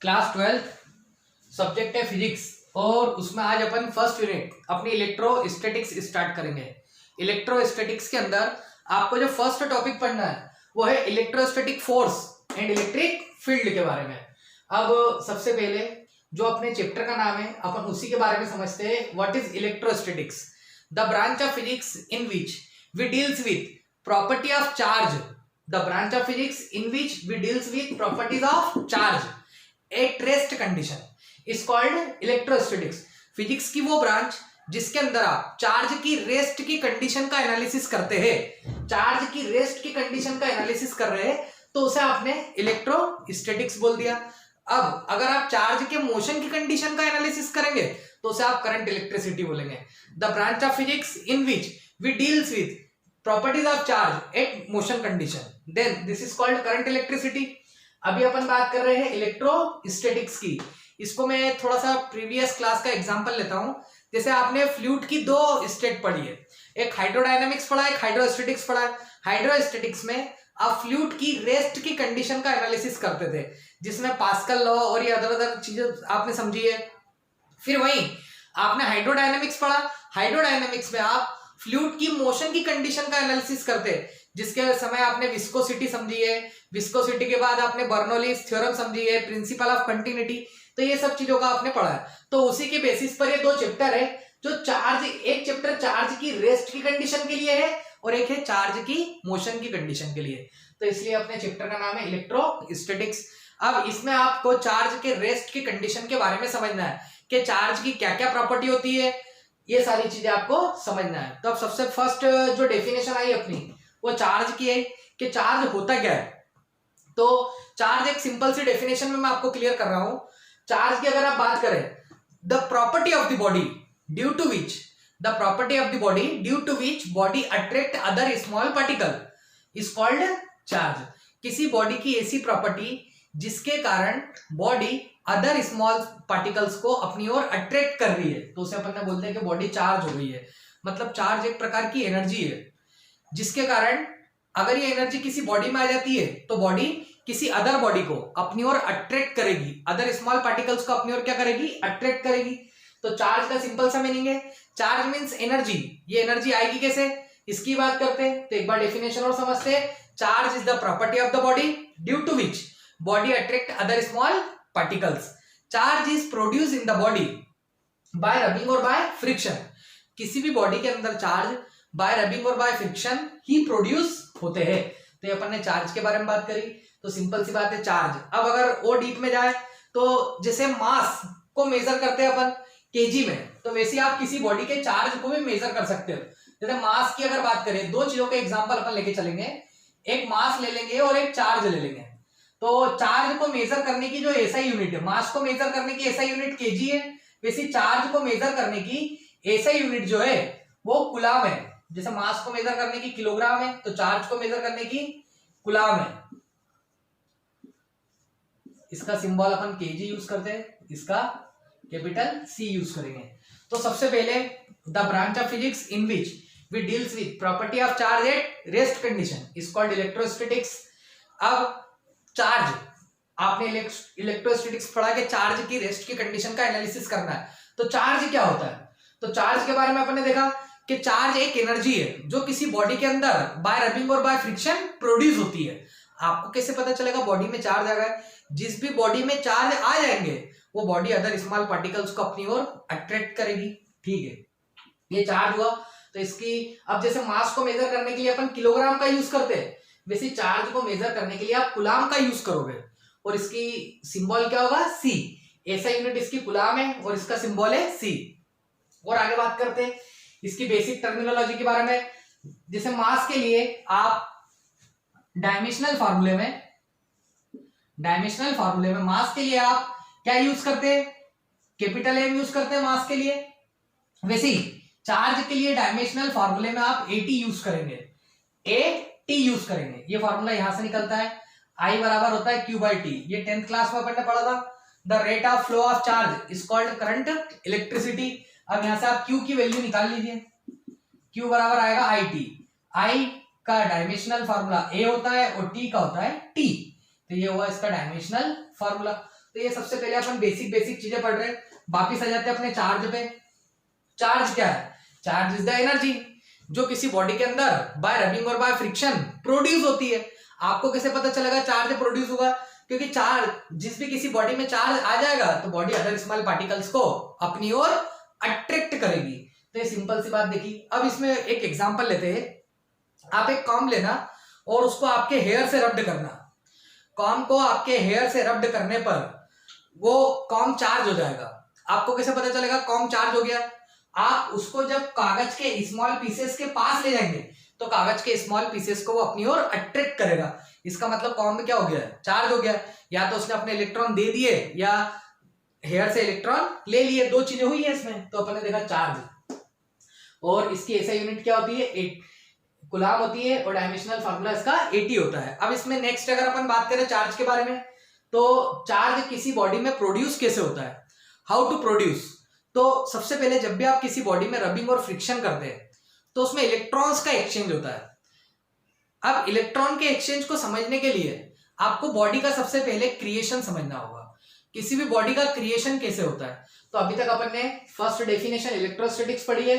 Class 12 subject है physics और उसमें आज अपन फर्स्ट यूनिट अपनी इलेक्ट्रोस्टैटिक्स स्टार्ट करेंगे। इलेक्ट्रोस्टैटिक्स के अंदर आपको जो फर्स्ट टॉपिक पढ़ना है वो है electrostatic force and electric field के बारे में। अब सबसे पहले जो अपने चैप्टर का नाम है अपन उसी के बारे में समझते हैं। What is electrostatics? The branch of physics in which we deals with property of charge. The branch of physics in which we deals with properties of charge at rest condition is called electrostatics. Physics की वो branch जिसके अंदर आप charge की rest की condition का analysis करते हैं। चार्ज की रेस्ट की कंडीशन का एनालिसिस कर रहे हैं तो उसे आपने इलेक्ट्रोस्टैटिक्स बोल दिया। अब अगर आप चार्ज के मोशन की कंडीशन का एनालिसिस करेंगे तो उसे आप करंट इलेक्ट्रिसिटी बोलेंगे। The branch of physics in which we deals with properties of charge at motion condition, then this is called current electricity. अभी अपन बात कर रहे हैं इलेक्ट्रोस्टैटिक्स की। इसको मैं थोड़ा सा प्रीवियस क्लास का एग्जांपल लेता हूं। जैसे आपने फ्लूइड की दो स्टेट पढ़ी है, एक हाइड्रोडायनामिक्स पढ़ा है, एक हाइड्रोस्टैटिक्स पढ़ा है। हाइड्रोस्टैटिक्स में आप फ्लूइड की रेस्ट की कंडीशन का एनालिसिस करते थे जिसमें पास्कल लॉ और ये अदर चीजें आपने समझी है। फिर वहीं आपने हाइड्रोडायनामिक्स पढ़ा। हाइड्रोडायनामिक्स में आप फ्लूइड की मोशन की कंडीशन का एनालिसिस करते हैं जिसके समय आपने विस्कोसिटी समझी है। विस्कोसिटी के बाद आपने बर्नौलीज थ्योरम समझी है, प्रिंसिपल ऑफ कंटिन्यूटी। तो ये सब चीजों का आपने पढ़ा है। तो उसी के बेसिस पर ये दो चैप्टर है जो चार्ज, एक चैप्टर चार्ज की रेस्ट की कंडीशन के लिए है और एक है चार्ज की मोशन की कंडीशन के लिए। तो इसलिए अपने चैप्टर का नाम है इलेक्ट्रोस्टैटिक्स। अब इसमें आपको चार्ज के रेस्ट की कंडीशन के बारे में समझना है कि चार्ज की क्या क्या प्रॉपर्टी होती है, ये सारी चीजें आपको समझना है। तो अब सबसे फर्स्ट जो डेफिनेशन आई अपनी वो चार्ज की है कि चार्ज होता क्या है। तो चार्ज एक सिंपल सी डेफिनेशन में मैं आपको क्लियर कर रहा हूं। चार्ज की अगर आप बात करें, the property of the body due to which body attract other small particle is called charge. किसी बॉडी की ऐसी प्रॉपर्टी जिसके कारण बॉडी अदर स्मॉल पार्टिकल्स को अपनी ओर अट्रैक्ट कर रही है तो उसे अपन ने बोलते हैं कि बॉडी चार्ज हो गई है। मतलब चार्ज एक प्रकार की एनर्जी है जिसके कारण अगर ये एनर्जी किसी बॉडी में आ जाती है तो बॉडी किसी अदर बॉडी को अपनी ओर अट्रैक्ट करेगी, अदर स्मॉल पार्टिकल्स को अपनी ओर क्या करेगी, अट्रैक्ट करेगी। तो चार्ज का सिंपल सा मीनिंग है, चार्ज मींस एनर्जी। ये एनर्जी आएगी कैसे, इसकी बात करते हैं। तो एक बार डेफिनेशन और समझते हैं। Charge is the property of the body due to which body attract other small particles. Charge is produce in the body by rubbing और बाय फ्रिक्शन। किसी भी बॉडी के अंदर चार्ज बाय रबिंग और बाय फ्रिक्शन ही produce होते हैं। तो अपन ने चार्ज के बारे में बात करी तो सिंपल सी बात है चार्ज। अब अगर और डीप में जाए तो जैसे मास को मेजर करते हैं अपन केजी में, तो वैसे आप किसी बॉडी के चार्ज को भी मेजर कर सकते हो। जैसे मास की अगर बात करें, दो चीजों का एग्जांपल अपन लेके चलेंगे, एक मास ले लेंगे और एक चार्ज ले लेंगे। तो चार्ज को मेजर करने की जो एसआई यूनिट है, मास को मेजर करने की एसआई यूनिट केजी है, वैसे चार्ज को मेजर करने की एसआई यूनिट जो है वो कूलाम है। जैसे मास को मेजर करने की किलोग्राम है तो चार्ज को मेजर करने की कूलाम है। इसका सिंबल अपन केजी यूज करते हैं, इसका कैपिटल सी यूज करेंगे। तो सबसे पहले the branch of physics in which we deals with property of charge at rest condition is called electrostatics. अब चार्ज, आपने इलेक्ट्रोस्टैटिक्स पढ़ा कि चार्ज की रेस्ट की कंडीशन का एनालिसिस करना है। तो चार्ज क्या होता है? तो चार्ज के बारे में अपन ने देखा कि चार्ज एक एनर्जी है जो किसी बॉडी के अंदर बाय रबिंग और बाय फ्रिक्शन प्रोड्यूस होती है। आपको कैसे पता चलेगा बॉडी में चार्ज आ गया? जिस भी बॉडी में चार्ज आ जाएंगे वो बॉडी अदर स्मॉल पार्टिकल्स को अपनी ओर अट्रैक्ट करेगी। ठीक है, ये चार्ज हुआ। तो इसकी अब जैसे मास को मेजर करने के लिए अपन किलोग्राम का यूज करते हैं, वैसे चार्ज को मेजर करने के लिए आप कूलाम का यूज करोगे और इसकी सिंबल क्या होगा, सी। ऐसा यूनिट इसकी कूलाम है और इसका सिंबल है सी। और आगे बात करते हैं इसकी बेसिक टर्मिनोलॉजी के बारे में। जैसे मास के लिए आप डायमेंशनल फार्मूले में मास के लिए आप क्या यूज करते हैं, कैपिटल एम यूज करते हैं मास के लिए। वैसे ही चार्ज के लिए डायमेंशनल फार्मूले में आप एटी यूज करेंगे, एटी यूज करेंगे। ये फार्मूला यहां से निकलता है, आई बराबर होता है क्यू बाई टी। ये 10th क्लास में अपन ने पढ़ा था। The rate of flow of charge is called current electricity. अब यहां से आप क्यू की वैल्यू निकाल लीजिए। क्यू बराबर आएगा आई टी। आई का डायमेंशनल फार्मूला ए होता है और टी का होता है टी। तो ये हुआ इसका डायमेंशनल फार्मूला। तो ये सबसे पहले अपन बेसिक चीजें पढ़ रहे हैं। वापिस आ जाते हैं अपने चार्ज पे। चार्ज क्या है? चार्ज इज द एनर्जी जो किसी बॉडी के अंदर बाय रबिंग और बाय फ्रिक्शन प्रोड्यूस होती है। आपको कैसे पता चलेगा चार्ज प्रोड्यूस होगा? क्योंकि चार्ज, जिस भी किसी बॉडी में चार्ज आ जाएगा तो बॉडी अदर स्मॉल पार्टिकल्स को अपनी ओर अट्रैक्ट करेगी। तो ये सिंपल सी बात देखी। अब इसमें एक एग्जांपल लेते हैं। आप एक कॉम्ब लेना और उसको आपके हेयर से रब्ड करना। कॉम्ब को आपके हेयर से रब्ड करने पर वो कॉम्ब चार्ज हो जाएगा। आपको कैसे पता चलेगा कॉम्ब चार्ज हो गया? आप उसको जब कागज के स्मॉल पीसेस के पास ले जाएंगे तो कागज के स्मॉल पीसेस को वो अपनी ओर अट्रैक्ट करेगा। इसका मतलब कॉम्ब क्या हो गया? चार्ज हो गया। या तो उसने अपने इलेक्ट्रॉन दे दिए या हेयर से इलेक्ट्रॉन ले लिए, दो चीजें हुई है इसमें। तो अपन ने देखा चार्ज। और इसकी एसआई यूनिट क्या होती है? कूलाम होती है और डायमेंशनल फार्मूला इसका 80 होता है। अब इसमें नेक्स्ट अगर अपन बात करें चार्ज के बारे में, तो चार्ज किसी बॉडी में प्रोड्यूस कैसे होता है? How to produce? तो सबसे पहले जब भी आप किसी बॉडी में रबिंग और फ्रिक्शन करते हैं तो उसमें इलेक्ट्रॉन्स का एक्सचेंज होता है। अब इलेक्ट्रॉन के एक्सचेंज को समझने के लिए आपको बॉडी का सबसे पहले क्रिएशन समझना होगा। किसी भी बॉडी का क्रिएशन कैसे होता है? तो अभी तक अपन ने फर्स्ट डेफिनेशन इलेक्ट्रोस्टैटिक्स पढ़ी है,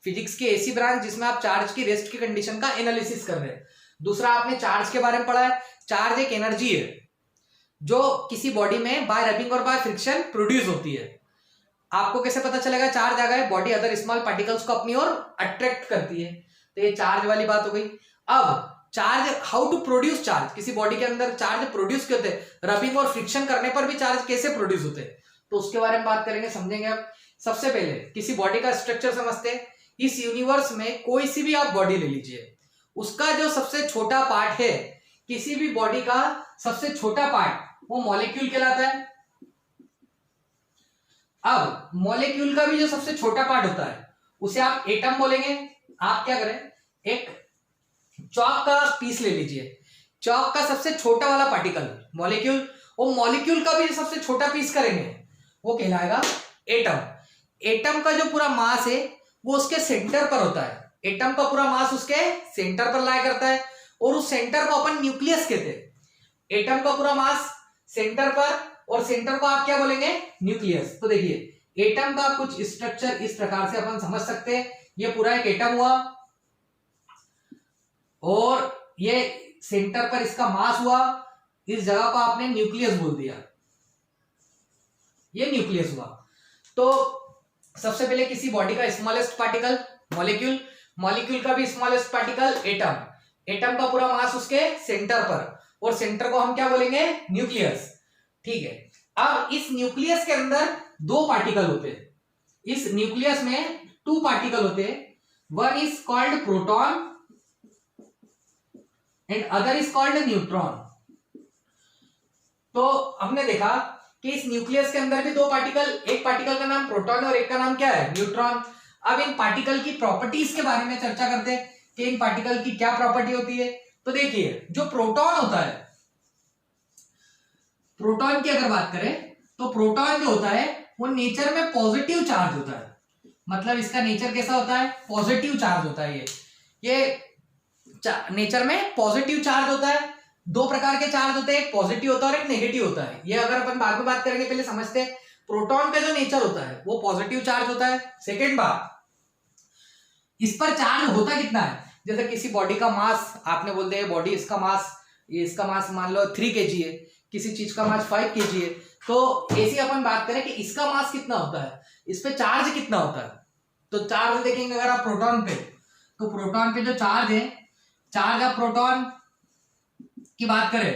फिजिक्स की ऐसी ब्रांच जिसमें आप चार्ज की रेस्ट की कंडीशन का एनालिसिस कर रहे हैं। दूसरा आपने चार्ज के बारे में पढ़ा है। चार्ज एक एनर्जी है जो किसी बॉडी में बाय रबिंग और बाय फ्रिक्शन प्रोड्यूस होती है। आपको कैसे पता चलेगा चार्ज आ गया? बॉडी अदर स्मॉल पार्टिकल्स को अपनी ओर अट्रैक्ट करती है। तो ये चार्ज वाली बात हो गई। अब charge, how to produce charge? किसी बॉडी के अंदर चार्ज प्रोड्यूस क्यों होते हैं? रबिंग और फ्रिक्शन करने पर भी चार्ज कैसे प्रोड्यूस होते हैं, तो उसके बारे में बात करेंगे, समझेंगे। अब सबसे पहले किसी बॉडी का स्ट्रक्चर समझते हैं। इस यूनिवर्स में कोई सी भी आप बॉडी ले लीजिए, उसका जो सबसे छोटा पार्ट है, किसी भी बॉडी का सबसे छोटा पार्ट वो मॉलिक्यूल कहलाता है। अब मॉलिक्यूल का भी जो सबसे छोटा पार्ट होता है उसे आप एटम बोलेंगे। आप क्या करें, एक चौक का पीस ले लीजिए। चौक का सबसे छोटा वाला पार्टिकल मॉलिक्यूल, और मॉलिक्यूल का भी सबसे छोटा पीस करेंगे वो कहलाएगा एटम। एटम का जो पूरा मास है वो उसके सेंटर पर होता है। एटम का पूरा मास उसके सेंटर पर लाया करता है और उस सेंटर को अपन न्यूक्लियस कहते हैं। एटम का पूरा मास सेंटर पर, और सेंटर को आप क्या बोलेंगे? न्यूक्लियस। तो देखिए एटम का कुछ स्ट्रक्चर इस प्रकार से अपन समझ सकते हैं। ये पूरा एक एटम हुआ और ये सेंटर पर इसका मास हुआ। इस जगह को आपने न्यूक्लियस बोल दिया, ये न्यूक्लियस हुआ। तो सबसे पहले किसी बॉडी का स्मॉलेस्ट पार्टिकल मॉलिक्यूल, मॉलिक्यूल का भी स्मॉलेस्ट पार्टिकल एटम, एटम का पूरा मास उसके सेंटर पर, और सेंटर को हम क्या बोलेंगे? न्यूक्लियस। ठीक है। अब इस न्यूक्लियस के अंदर दो पार्टिकल होते हैं। इस न्यूक्लियस में 2 पार्टिकल होते हैं। One is called proton and other is called neutron. तो हमने देखा कि इस न्यूक्लियस के अंदर भी 2 पार्टिकल, एक पार्टिकल का नाम प्रोटॉन और एक का नाम क्या है? न्यूट्रॉन। अब इन पार्टिकल की प्रॉपर्टीज के बारे में चर्चा करते हैं कि इन पार्टिकल की क्या प्रॉपर्टी होती है। तो देखिए जो प्रोटॉन होता है, प्रोटॉन की अगर बात करें तो प्रोटॉन जो होता है वो नेचर में पॉजिटिव चार्ज होता है। मतलब इसका नेचर कैसा होता है? पॉजिटिव चार्ज होता है। ये नेचर में पॉजिटिव चार्ज होता है। 2 प्रकार के चार्ज होते हैं, एक पॉजिटिव होता है और एक नेगेटिव होता है। ये अगर अपन बाद में बात करेंगे, पहले समझते हैं। प्रोटॉन का जो नेचर होता है वो पॉजिटिव चार्ज होता है। सेकेंड बात, इस पर चार्ज होता कितना है? जैसे किसी बॉडी का मास आपने बोल दिया बॉडी, इसका मास, ये इसका मास मान लो 3 kg है, किसी चीज का मास 5 kg है। तो ऐसी अपन बात करें कि इसका मास कितना होता है, इस पे चार्ज कितना होता है। तो चार्ज देखेंगे अगर आप प्रोटॉन पे, तो प्रोटॉन पे जो चार्ज है, चार्ज ऑफ प्रोटॉन की बात करें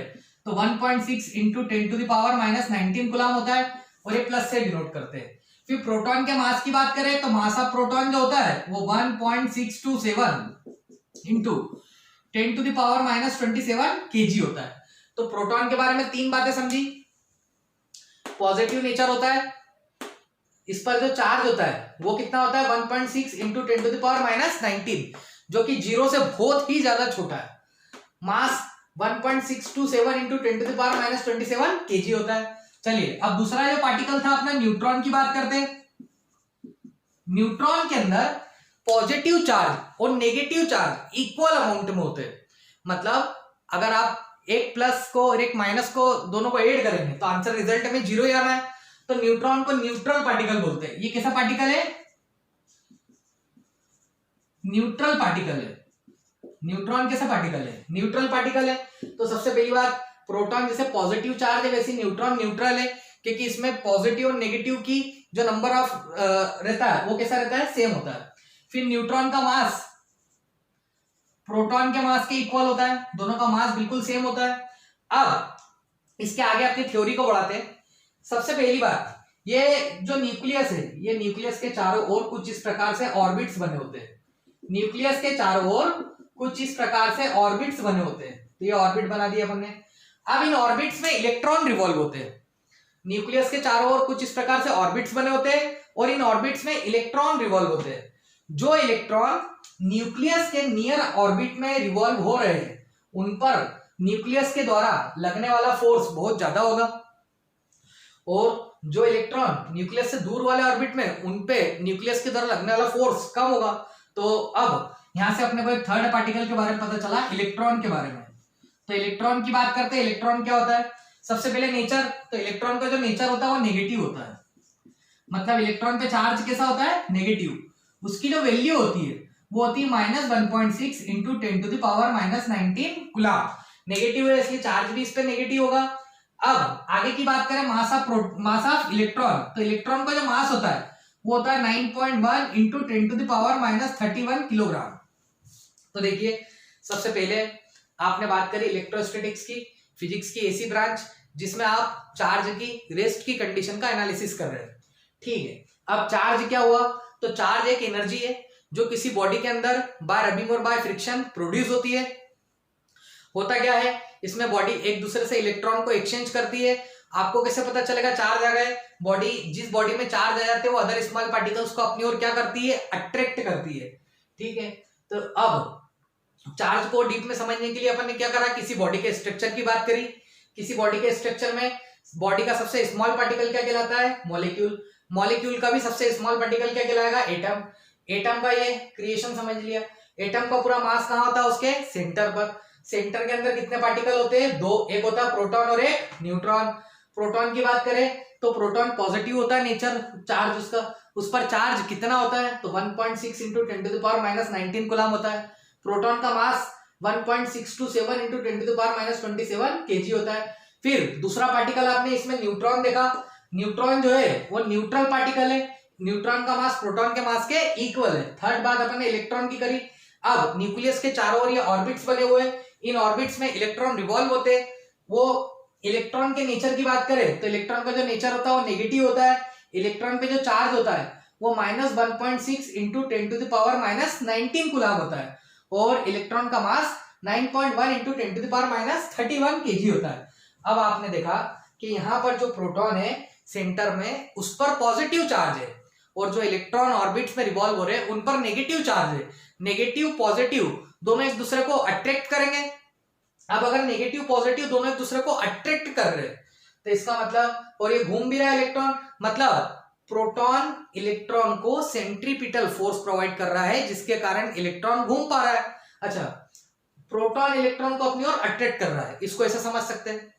तो 1.6 इंटू 10⁻⁻19 कूलम होता है, और ये प्लस से डिनोट करते हैं। फिर प्रोटॉन के मास की बात करें तो मास ऑफ प्रोटॉन जो होता है वो 1.627 इंटू 10⁻⁻27 kg होता है। तो प्रोटॉन के बारे में 3 बातें समझी। पॉजिटिव नेचर होता है, इस पर जो चार्ज होता है वो कितना होता है? 1.6 इंटू 10⁻⁻19, जो कि 0 से बहुत ही ज्यादा छोटा है। मास 1.627 इंटू 10⁻⁻27 kg होता है। चलिए अब दूसरा जो पार्टिकल था अपना न्यूट्रॉन की बात करते हैं। न्यूट्रॉन के अंदर पॉजिटिव चार्ज और नेगेटिव चार्ज इक्वल अमाउंट में होते हैं। मतलब अगर आप एक प्लस को और एक माइनस को दोनों को ऐड करेंगे तो आंसर रिजल्ट में 0 ही आना है। तो न्यूट्रॉन को न्यूट्रल पार्टिकल बोलते हैं। ये कैसा पार्टिकल है? न्यूट्रल पार्टिकल है। न्यूट्रॉन कैसा पार्टिकल है? न्यूट्रल पार्टिकल है। तो सबसे पहली बात, प्रोटॉन जैसे पॉजिटिव चार्ज है वैसे न्यूट्रॉन न्यूट्रल है, क्योंकि इसमें पॉजिटिव और नेगेटिव की जो नंबर ऑफ रहता है वो कैसा रहता है? सेम होता है। फिर न्यूट्रॉन का मास प्रोटॉन के मास के इक्वल होता है, दोनों का मास बिल्कुल सेम होता है। अब इसके आगे अपनी थ्योरी को बढ़ाते हैं। सबसे पहली बात, ये जो न्यूक्लियस है, ये न्यूक्लियस के चारों ओर कुछ इस प्रकार से ऑर्बिट्स बने होते हैं। न्यूक्लियस के चारों ओर कुछ इस प्रकार से ऑर्बिट्स बने होते हैं। तो ये ऑर्बिट बना दिया अपन ने। अब इन ऑर्बिट्स में इलेक्ट्रॉन रिवॉल्व होते हैं। न्यूक्लियस के चारों ओर कुछ इस प्रकार से ऑर्बिट्स बने होते हैं और इन ऑर्बिट्स में इलेक्ट्रॉन रिवॉल्व होते हैं। जो इलेक्ट्रॉन न्यूक्लियस के नियर ऑर्बिट में रिवॉल्व हो रहे हैं उन पर न्यूक्लियस के द्वारा लगने वाला फोर्स बहुत ज्यादा होगा, और जो इलेक्ट्रॉन न्यूक्लियस से दूर वाले ऑर्बिट में उन पे न्यूक्लियस के द्वारा लगने वाला फोर्स कम होगा। तो अब यहां से अपने को एक थर्ड पार्टिकल के बारे में पता चला, इलेक्ट्रॉन के बारे में। तो इलेक्ट्रॉन की बात करते हैं। इलेक्ट्रॉन क्या होता है? सबसे पहले नेचर, तो इलेक्ट्रॉन का जो नेचर होता है वो नेगेटिव होता है। मतलब इलेक्ट्रॉन पे चार्ज कैसा होता है? नेगेटिव। उसकी जो वैल्यू होती है वो होती है -1.6 इंटू 10⁻⁻19 कूलम। नेगेटिव है इसलिए चार्ज भी इस पे नेगेटिव होगा। अब आगे की बात करें मास ऑफ इलेक्ट्रॉन, तो इलेक्ट्रॉन का जो मास होता है वो होता है 9.1 इंटू 10⁻⁻31 किलोग्राम। तो देखिए, सबसे पहले आपने बात करी इलेक्ट्रोस्टैटिक्स की, फिजिक्स की ऐसी ब्रांच जिसमें आप चार्ज की रेस्ट की कंडीशन का एनालिसिस कर रहे हैं। ठीक है, अब चार्ज क्या हुआ? तो चार्ज एक एनर्जी है जो किसी बॉडी के अंदर बाय रबिंग और बाय फ्रिक्शन प्रोड्यूस होती है। होता क्या है, इसमें बॉडी एक दूसरे से इलेक्ट्रॉन को एक्सचेंज करती है। आपको कैसे पता चलेगा चार्ज आ गए? बॉडी, जिस बॉडी में चार्ज आ जाते हैं वो अदर स्मॉल पार्टिकल्स को अपनी ओर क्या करती है? अट्रैक्ट करती है। ठीक है, तो अब चार्ज को डीप में समझने के लिए अपन ने क्या करा? किसी बॉडी के स्ट्रक्चर की बात करी। किसी बॉडी के स्ट्रक्चर में बॉडी का सबसे स्मॉल पार्टिकल क्या कहलाता है? मॉलिक्यूल। मॉलिक्यूल का भी सबसे स्मॉल पार्टिकल क्या कहलाएगा? एटम। एटम का ये क्रिएशन समझ लिया। एटम का पूरा मास कहाँ होता है? उसके सेंटर पर। सेंटर के अंदर कितने पार्टिकल होते हैं? दो, एक होता है प्रोटॉन और एक न्यूट्रॉन। प्रोटॉन की बात करें तो प्रोटॉन पॉजिटिव होता है नेचर, चार्ज उसका, उस पर चार्ज कितना होता है? तो 1.6 इंटू 10⁻⁻19 कूलम होता है। प्रोटॉन का मास 1.627 इंटू 10⁻⁻27 केजी होता है। फिर दूसरा पार्टिकल आपने इसमें न्यूट्रॉन देखा। न्यूट्रॉन जो है वो न्यूट्रल पार्टिकल है। न्यूट्रॉन का मास प्रोटॉन के मास के इक्वल है। थर्ड बात अपन ने इलेक्ट्रॉन की करी। अब न्यूक्लियस के चारों ओर ये ऑर्बिट्स बने हुए, इन ऑर्बिट्स में इलेक्ट्रॉन रिवॉल्व होते हैं। वो इलेक्ट्रॉन के नेचर की बात करें तो इलेक्ट्रॉन का जो नेचर होता है वो नेगेटिव होता है। इलेक्ट्रॉन पे जो चार्ज होता है वो -1.6 इंटू 10⁻⁻19 कूलम होता है, और इलेक्ट्रॉन का मास 9.1 इंटू 10⁻31 केजी होता है। अब आपने देखा कि यहाँ पर जो प्रोटॉन है सेंटर में, उस पर पॉजिटिव चार्ज है, और जो इलेक्ट्रॉन ऑर्बिट्स में रिवॉल्व हो रहे हैं उन पर नेगेटिव चार्ज है। नेगेटिव पॉजिटिव दोनों एक दूसरे को अट्रैक्ट करेंगे। अब अगर नेगेटिव पॉजिटिव दोनों एक दूसरे को अट्रैक्ट कर रहे हैं तो इसका मतलब, और ये घूम भी रहा है इलेक्ट्रॉन, मतलब प्रोटॉन इलेक्ट्रॉन को सेंट्रीपिटल फोर्स प्रोवाइड कर रहा है जिसके कारण इलेक्ट्रॉन घूम पा रहा है। अच्छा, प्रोटॉन इलेक्ट्रॉन को अपनी ओर अट्रैक्ट कर रहा है, इसको ऐसे समझ सकते हैं।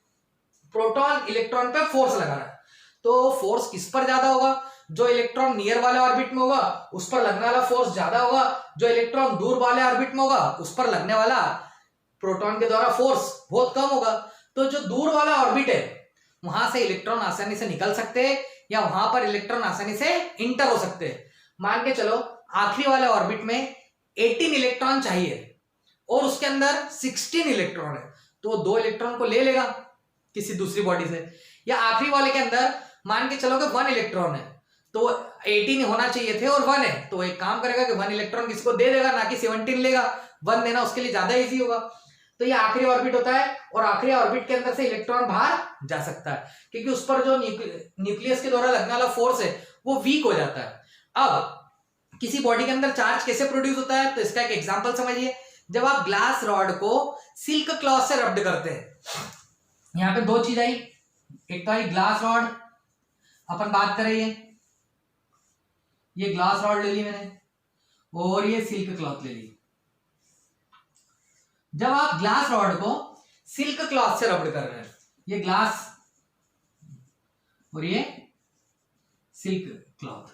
प्रोटॉन इलेक्ट्रॉन पे फोर्स लगा रहा है, तो फोर्स किस पर ज्यादा होगा? जो इलेक्ट्रॉन नियर वाले ऑर्बिट में होगा उस पर लगने वाला फोर्स ज्यादा होगा। जो इलेक्ट्रॉन दूर वाले ऑर्बिट में होगा उस पर लगने वाला प्रोटॉन के द्वारा फोर्स बहुत कम होगा। तो जो दूर वाला ऑर्बिट है वहां से इलेक्ट्रॉन आसानी से निकल सकते हैं, या वहां पर इलेक्ट्रॉन आसानी से इंटर हो सकते हैं। मान के चलो आखिरी वाले ऑर्बिट में 18 इलेक्ट्रॉन चाहिए और उसके अंदर 16 इलेक्ट्रॉन है, तो वो 2 इलेक्ट्रॉन को ले लेगा किसी दूसरी बॉडी से। या आखिरी वाले के अंदर मान के चलो कि 1 इलेक्ट्रॉन है, तो 18 होना चाहिए थे और 1 है, तो एक काम करेगा कि 1 इलेक्ट्रॉन किसी को दे देगा, ना कि 17 लेगा। 1 देना उसके लिए ज्यादा इजी होगा। तो ये आखिरी ऑर्बिट होता है, और आखिरी ऑर्बिट के अंदर से इलेक्ट्रॉन बाहर जा सकता है, क्योंकि उस पर जो न्यूक्लियस के द्वारा लगने वाला फोर्स है वो वीक हो जाता है। अब किसी बॉडी के अंदर चार्ज कैसे प्रोड्यूस होता है, तो इसका एक एग्जांपल समझिए। जब आप ग्लास रॉड को सिल्क क्लॉथ से रब्ड करते हैं, यहाँ पे 2 चीज आई, एक तो आई ग्लास रॉड, अपन बात करें ये ग्लास रॉड ले ली मैंने, और ये सिल्क क्लॉथ ले ली। जब आप ग्लास रॉड को सिल्क क्लॉथ से रब्ड कर रहे हैं, ये ग्लास और ये सिल्क क्लॉथ।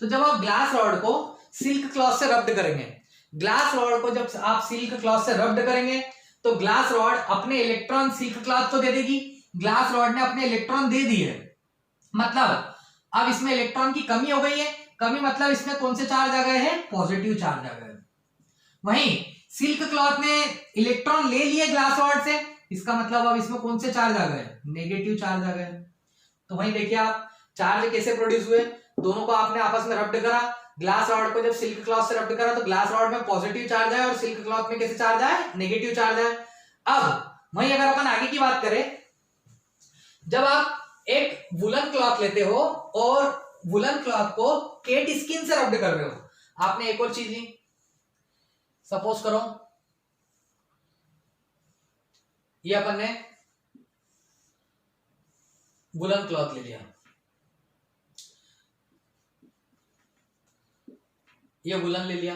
तो जब आप ग्लास रॉड को सिल्क क्लॉथ से रब्ड करेंगे, ग्लास रॉड को जब आप सिल्क क्लॉथ से रब्ड करेंगे तो ग्लास रॉड अपने इलेक्ट्रॉन सिल्क क्लॉथ को दे देगी। ग्लास रॉड ने अपने इलेक्ट्रॉन दे दिए, मतलब अब इसमें इलेक्ट्रॉन की कमी हो गई है। कमी मतलब इसमें कौन से चार्ज आ गए हैं, पॉजिटिव चार्ज आ गए। वहीं सिल्क क्लॉथ ने इलेक्ट्रॉन ले लिए ग्लास रॉड से, इसका मतलब अब इसमें कौन से चार्ज आ गए, नेगेटिव चार्ज आ गए। तो वहीं देखिए आप चार्ज कैसे प्रोड्यूस हुए, दोनों को आपने आपस में रब्ड करा। ग्लास रॉड को जब सिल्क क्लॉथ से रब्ड करा तो ग्लास रॉड में पॉजिटिव चार्ज है और सिल्क क्लॉथ में कैसे चार्ज है, नेगेटिव चार्ज है। अब वहीं अगर अपन आगे की बात करें, जब आप एक वुलन क्लॉथ लेते हो और वुलन क्लॉथ को केट स्किन से रब्ड कर रहे हो, आपने एक और चीज ली, सपोज करो ये अपन ने वुलन क्लॉथ ले लिया, ये वुलन ले लिया,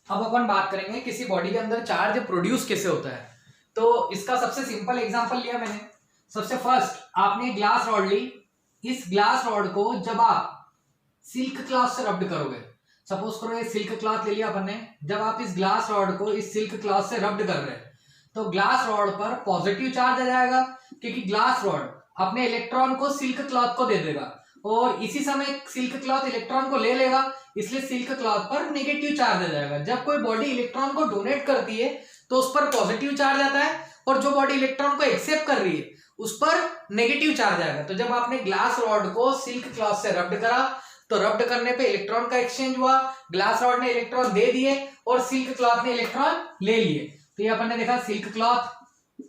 अब अपन बात करेंगे किसी बॉडी के अंदर चार्ज प्रोड्यूस कैसे होता है। तो इसका सबसे सिंपल एग्जांपल लिया मैंने। सबसे फर्स्ट आपने ग्लास रॉड ली, इस ग्लास रॉड को जब आप सिल्क क्लॉथ से रब्ड करोगे, सपोज करो ये सिल्क क्लॉथ ले लिया अपन ने, जब आप इस ग्लास रॉड को इस सिल्क क्लॉथ से रब्ड कर रहे हैं तो ग्लास रॉड पर पॉजिटिव चार्ज आ जाएगा, क्योंकि ग्लास रॉड अपने इलेक्ट्रॉन को सिल्क क्लॉथ को दे देगा और इसी समय सिल्क क्लॉथ इलेक्ट्रॉन को ले लेगा, इसलिए सिल्क क्लॉथ पर नेगेटिव चार्ज आ जाएगा। जब कोई बॉडी इलेक्ट्रॉन को डोनेट करती है तो उस पर पॉजिटिव चार्ज आता है और जो बॉडी इलेक्ट्रॉन को एक्सेप्ट कर रही है उस पर नेगेटिव चार्ज आएगा। तो जब आपने ग्लास रॉड को सिल्क क्लॉथ से रब्ड करा तो रब्ड करने पे इलेक्ट्रॉन का एक्सचेंज हुआ, ग्लास रॉड ने इलेक्ट्रॉन दे दिए और सिल्क क्लॉथ ने इलेक्ट्रॉन ले लिए। तो ये अपन ने देखा सिल्क क्लॉथ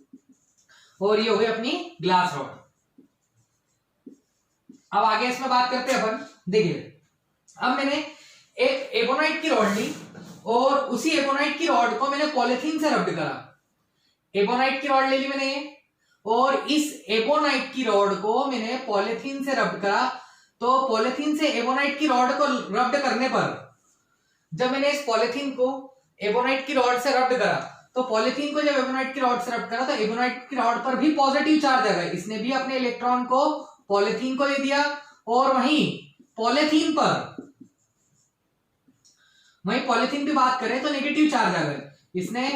और ये हो गई अपनी ग्लास रॉड। अब आगे इसमें बात करते हैं अपन। देखिए अब मैंने एक एबोनाइट की रॉड ली और उसी एबोनाइट की रॉड को मैंने पॉलिथीन से रब्ड करा। एबोनाइट की रॉड ले ली मैंने ये और इस एबोनाइट की रॉड को मैंने पॉलिथीन से रब्ड करा। तो पॉलिथीन से एबोनाइट की रॉड को रब्ड करने पर जब मैंने इस पॉलिथीन को एबोनाइट की रॉड से रब्ड करा तो पॉलिथीन को जब एबोनाइट की रॉड से रब्ड करा तो एबोनाइट की रॉड पर भी पॉजिटिव चार्ज आ गया। इसने भी अपने इलेक्ट्रॉन को पॉलिथीन को दे दिया और वहीं पॉलिथीन भी बात करें तो नेगेटिव चार्ज आ गए, इसने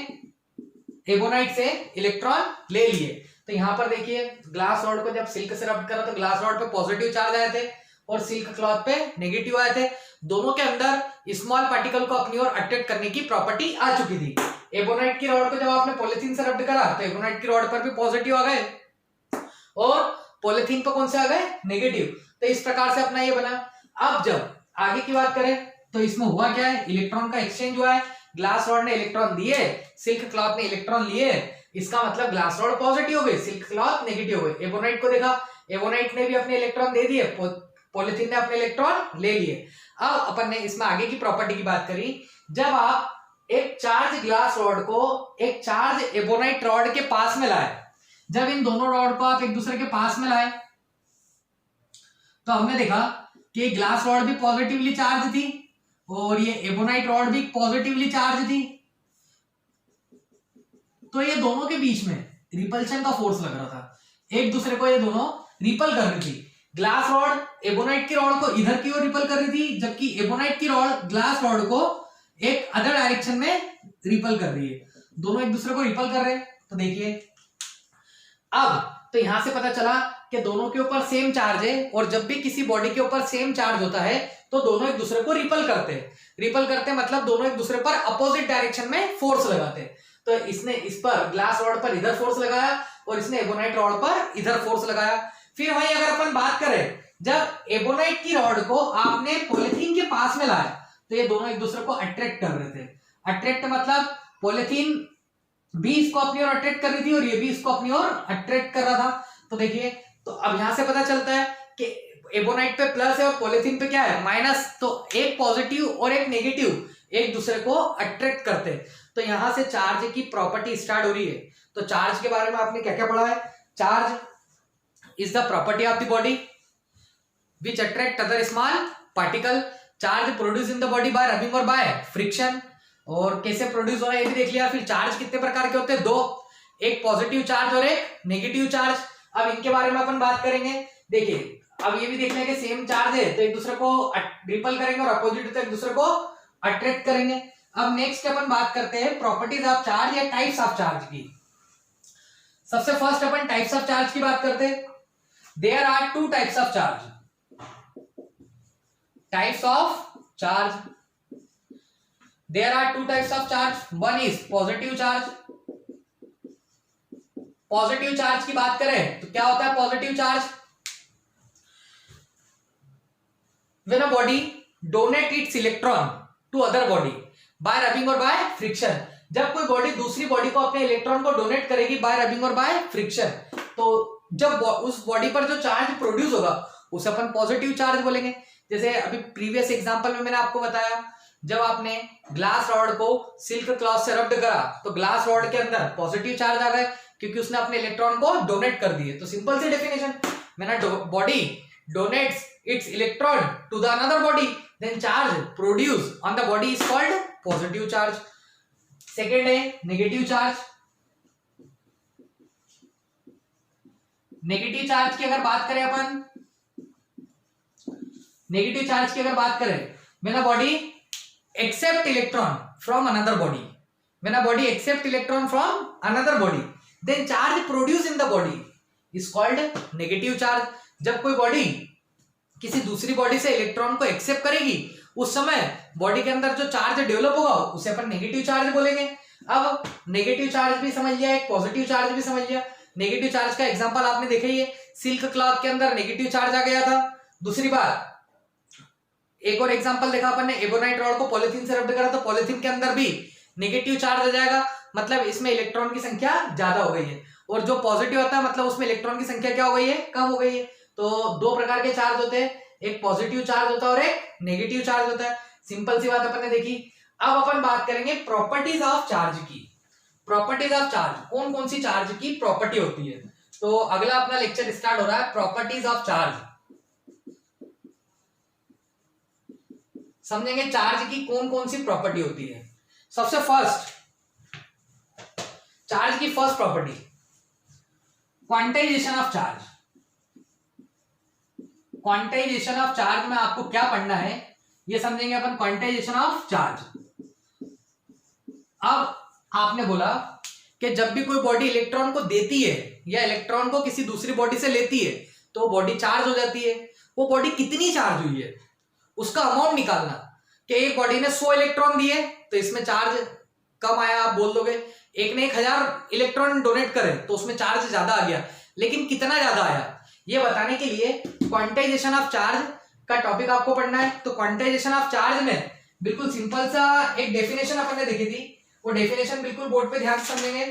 एबोनाइट से इलेक्ट्रॉन ले लिए। तो यहां पर देखिए ग्लास रॉड को जब सिल्क से रब्ड करा तो ग्लास रॉड पे पॉजिटिव चार्ज आए थे और सिल्क क्लॉथ पे नेगेटिव आए थे। दोनों के अंदर स्मॉल पार्टिकल को अपनी ओर अट्रैक्ट करने की प्रॉपर्टी आ चुकी थी। एबोनाइट की रॉड को जब आपने पॉलिथीन से रब्ड करा तो एबोनाइट की रॉड पर भी पॉजिटिव आ गए और पॉलिथीन पर कौन से आ गए, नेगेटिव। तो इस प्रकार से अपना ये बना। अब जब आगे की बात करें तो इसमें हुआ क्या है, इलेक्ट्रॉन का एक्सचेंज हुआ है। ग्लास रॉड ने इलेक्ट्रॉन दिए, सिल्क क्लॉथ ने इलेक्ट्रॉन लिए, इसका मतलब ग्लास रॉड पॉजिटिव हो गई, सिल्क क्लॉथ नेगेटिव हो गई। एबोनाइट को देखा, एबोनाइट ने भी अपने इलेक्ट्रॉन दे दिए, पॉलिथीन ने अपने इलेक्ट्रॉन ले लिए। अब अपन ने इसमें आगे की प्रॉपर्टी की बात करी। जब आप एक चार्ज ग्लास रॉड को एक चार्ज एबोनाइट रॉड के पास में लाए, जब इन दोनों रॉड को आप एक दूसरे के पास में लाए तो हमने देखा कि ग्लास रॉड भी पॉजिटिवली चार्ज थी और ये एबोनाइट रॉड भी पॉजिटिवली चार्ज थी। तो ये दोनों के बीच में रिपल्शन का फोर्स लग रहा था, एक दूसरे को ये दोनों रिपल कर रही थी। ग्लास रॉड एबोनाइट की रॉड को इधर की ओर रिपल कर रही थी, जबकि एबोनाइट की रॉड ग्लास रॉड को एक अदर डायरेक्शन में रिपल कर रही है। दोनों एक दूसरे को रिपल कर रहे हैं। तो देखिए अब तो यहां से पता चला कि दोनों के ऊपर सेम चार्ज है और जब भी किसी बॉडी के ऊपर सेम चार्ज होता है तो दोनों एक दूसरे को रिपल करते हैं। रिपल करते मतलब दोनों एक दूसरे पर अपोजिट डायरेक्शन में फोर्स लगाते हैं। तो इसने इस पर ग्लास रॉड पर इधर फोर्स लगाया और इसने एबोनाइट रॉड पर इधर फोर्स लगाया। फिर वहीं अगर अपन बात करें, जब एबोनाइट की रॉड को आपने पॉलिथीन के पास में लाया तो ये दोनों एक दूसरे को अट्रैक्ट कर रहे थे। अट्रैक्ट मतलब पॉलिथीन भी इसको अपनी ओर अट्रैक्ट कर रही थी और ये भी इसको अपनी ओर अट्रैक्ट कर रहा था। तो देखिए तो अब यहां से पता चलता है कि एबोनाइट पे प्लस है और पॉलिथीन पे क्या है, माइनस। तो एक पॉजिटिव और एक नेगेटिव एक दूसरे को अट्रैक्ट करते हैं। तो यहां से चार्ज की प्रॉपर्टी स्टार्ट हो रही है। तो चार्ज के बारे में आपने क्या क्या पढ़ा है? Charge is the property of the body which attract other small particle. Charge produce in the body by rubbing और बाय फ्रिक्शन। और कैसे प्रोड्यूस हो रहा है ये भी देख लिया। फिर चार्ज कितने प्रकार के होते हैं? दो, एक पॉजिटिव चार्ज और एक नेगेटिव चार्ज। अब इनके बारे में अपन बात करेंगे। देखिए अब ये भी देख लेंगे सेम चार्ज है तो एक दूसरे को रिपल करेंगे और अपोजिट तो एक दूसरे को अट्रैक्ट करेंगे। अब नेक्स्ट अपन बात करते हैं प्रॉपर्टीज ऑफ चार्ज या टाइप्स ऑफ चार्ज की। सबसे फर्स्ट अपन टाइप्स ऑफ चार्ज की बात करते हैं। There are two types of charge. Types of charge, there are two types of charge. One is positive charge. Positive charge की बात करें तो क्या होता है positive charge? When a body donate its electron to other body by rubbing और by friction. जब कोई बॉडी दूसरी बॉडी को अपने इलेक्ट्रॉन को डोनेट करेगी बाय रबिंग और बाय फ्रिक्शन, तो जब उस बॉडी पर जो चार्ज प्रोड्यूस होगा उसे अपन पॉजिटिव चार्ज बोलेंगे। जैसे अभी प्रीवियस एग्जांपल में मैंने आपको बताया, जब आपने ग्लास रॉड को सिल्क क्लॉथ से रब्ड करा तो ग्लास रॉड के अंदर पॉजिटिव चार्ज आ गए क्योंकि उसने अपने इलेक्ट्रॉन को डोनेट कर दिए। तो सिंपल सी definition, when body donates its electron to the another body then charge produce on the body is called positive charge. Second है नेगेटिव चार्ज। नेगेटिव चार्ज की अगर बात करें अपन, नेगेटिव चार्ज की अगर बात करें, when a body accept electron from another body, when a body accept electron from another body then charge produce in the body is called negative charge. जब कोई बॉडी किसी दूसरी बॉडी से इलेक्ट्रॉन को एक्सेप्ट करेगी उस समय बॉडी के अंदर जो चार्ज डेवलप होगा उसे अपन नेगेटिव चार्ज बोलेंगे। अब नेगेटिव चार्ज भी समझ लिया, एक पॉजिटिव चार्ज भी समझ लिया। नेगेटिव चार्ज का एग्जांपल आपने देखा ही है, सिल्क क्लॉथ के अंदर नेगेटिव चार्ज आ गया था। दूसरी बात एक और एग्जांपल देखा अपन ने, एबोनाइट रॉड को पॉलिथीन से रब्ड करा तो पॉलिथीन के अंदर भी नेगेटिव चार्ज आ जाएगा, मतलब इसमें इलेक्ट्रॉन की संख्या ज्यादा हो गई है। और जो पॉजिटिव होता है मतलब उसमें इलेक्ट्रॉन की संख्या क्या हो गई है? कम हो गई है। तो दो प्रकार के चार्ज होते हैं, एक पॉजिटिव चार्ज होता है और एक नेगेटिव चार्ज होता है। सिंपल सी बात अपन ने देखी। अब अपन बात करेंगे प्रॉपर्टीज ऑफ चार्ज की। प्रॉपर्टीज ऑफ चार्ज, कौन कौन सी चार्ज की प्रॉपर्टी होती है। तो अगला अपना लेक्चर स्टार्ट हो रहा है प्रॉपर्टीज ऑफ चार्ज। समझेंगे चार्ज की कौन कौन सी प्रॉपर्टी होती है। सबसे फर्स्ट चार्ज की first property quantization of charge. Quantization of charge में आपको क्या पढ़ना है ये समझेंगे अपन, क्वांटाइजेशन ऑफ चार्ज। अब आपने बोला कि जब भी कोई बॉडी इलेक्ट्रॉन को देती है या इलेक्ट्रॉन को किसी दूसरी बॉडी से लेती है तो बॉडी चार्ज हो जाती है। वो बॉडी कितनी चार्ज हुई है उसका अमाउंट निकालना, कि एक बॉडी ने 100 इलेक्ट्रॉन दिए तो इसमें चार्ज कम आया, आप बोल दोगे। एक ने 1000 इलेक्ट्रॉन डोनेट करे तो उसमें चार्ज ज्यादा आ गया, लेकिन कितना ज्यादा आया ये बताने के लिए क्वांटाइजेशन ऑफ चार्ज का टॉपिक आपको पढ़ना है। तो क्वांटाइजेशन ऑफ चार्ज में बिल्कुल सिंपल सा एक डेफिनेशन अपन ने देखी थी, वो डेफिनेशन बिल्कुल बोर्ड पे ध्यान से समझेंगे।